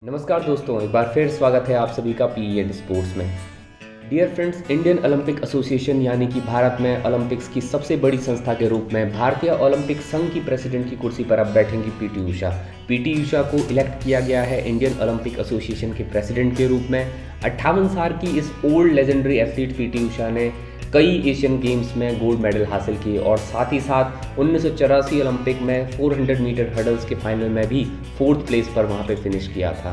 नमस्कार दोस्तों, एक बार फिर स्वागत है आप सभी का पी एंड स्पोर्ट्स में। Dear friends, Indian Olympic Association यानी कि भारत में ओलंपिक्स की सबसे बड़ी संस्था के रूप में भारतीय ओलंपिक संघ की प्रेसिडेंट की कुर्सी पर अब बैठेंगी पीटी उषा। पीटी उषा को इलेक्ट किया गया है इंडियन ओलंपिक एसोसिएशन के प्रेसिडेंट के रूप में। 58 साल की इस old legendary athlete PT Usha ने कई एशियन गेम्स में गोल्ड मेडल हासिल किए और साथ ही साथ 1984 ओलंपिक में 400 मीटर हर्डल्स के फाइनल में भी 4th प्लेस पर वहां पे फिनिश किया था।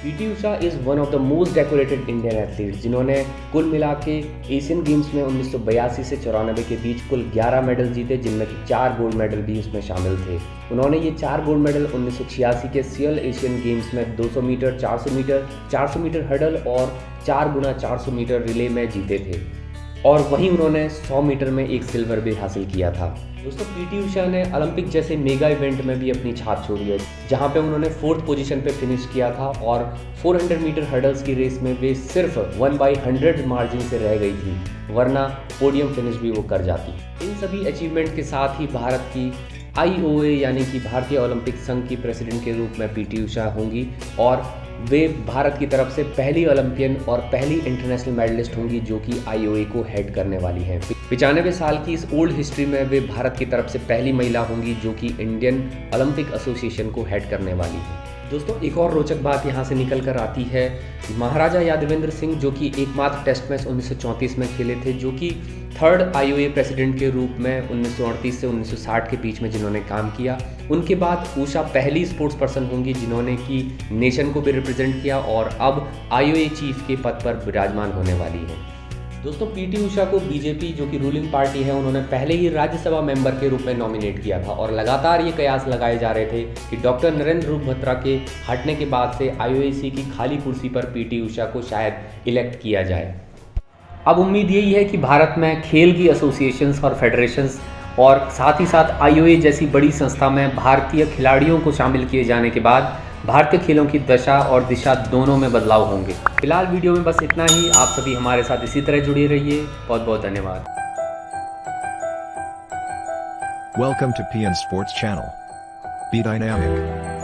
PT Usha is one of the most decorated Indian athlete, जिन्होंने कुल मिला के एशियन गेम्स में 1982 से 94 के बीच कुल 11 मेडल जीते, जिनमें कि 4 गोल्ड मेडल भी उसमें शामिल थे। उन्होंने ये 4 गोल्ड मेडल 1986 के सियल एशियन गेम्स में 200 मीटर, 400 मीटर हर्डल और 4x400 मीटर रिले में जीते थे और वहीं उन्होंने 100 मीटर में एक सिल्वर भी हासिल किया था। दोस्तों, पीटी उषा ने ओलंपिक जैसे मेगा इवेंट में भी अपनी छाप छोड़ी है, जहां पे उन्होंने 4th पोजीशन पे फिनिश किया था और 400 मीटर हर्डल्स की रेस में वे सिर्फ 1/100 मार्जिन से रह गई थी, वरना पोडियम फिनिश भी वो कर जाती। इन सभी अचीवमेंट के साथ ही भारत की IOA यानी कि भारतीय ओलंपिक संघ की प्रेसिडेंट के रूप में पीटी उषा होंगी और वे भारत की तरफ से पहली ओलंपियन और पहली इंटरनेशनल मेडलिस्ट होंगी जो कि IOA को हेड करने वाली हैं। 95 साल की इस ओल्ड हिस्ट्री में वे भारत की तरफ से पहली महिला होंगी जो कि इंडियन ओलंपिक एसोसिएशन को हेड करने वाली है। दोस्तों, एक और रोचक बात यहाँ से निकल कर आती है, महाराजा यादवेंद्र सिंह जो कि एकमात्र टेस्ट मैच 1934 में खेले थे, जो कि 3rd IOA प्रेसिडेंट के रूप में 1938 से 1960 के बीच में जिन्होंने काम किया, उनके बाद उषा पहली स्पोर्ट्स पर्सन होंगी जिन्होंने कि नेशन को भी रिप्रेजेंट किया और अब IOA चीफ के पद पर विराजमान होने वाली हैं। दोस्तों, पीटी उषा को बीजेपी जो कि रूलिंग पार्टी है, उन्होंने पहले ही राज्यसभा मेंबर के रूप में नॉमिनेट किया था और लगातार ये कयास लगाए जा रहे थे कि डॉक्टर नरेंद्र रूप भत्रा के हटने के बाद से IOC की खाली कुर्सी पर पीटी उषा को शायद इलेक्ट किया जाए। अब उम्मीद यही है कि भारत में खेल की एसोसिएशंस और फेडरेशंस और साथ ही साथ IOA जैसी बड़ी संस्था में भारतीय खिलाड़ियों को शामिल किए जाने के बाद भारतीय खेलों की दशा और दिशा दोनों में बदलाव होंगे। फिलहाल वीडियो में बस इतना ही। आप सभी हमारे साथ इसी तरह जुड़े रहिए। बहुत बहुत धन्यवाद। Welcome to PN Sports Channel. Be dynamic.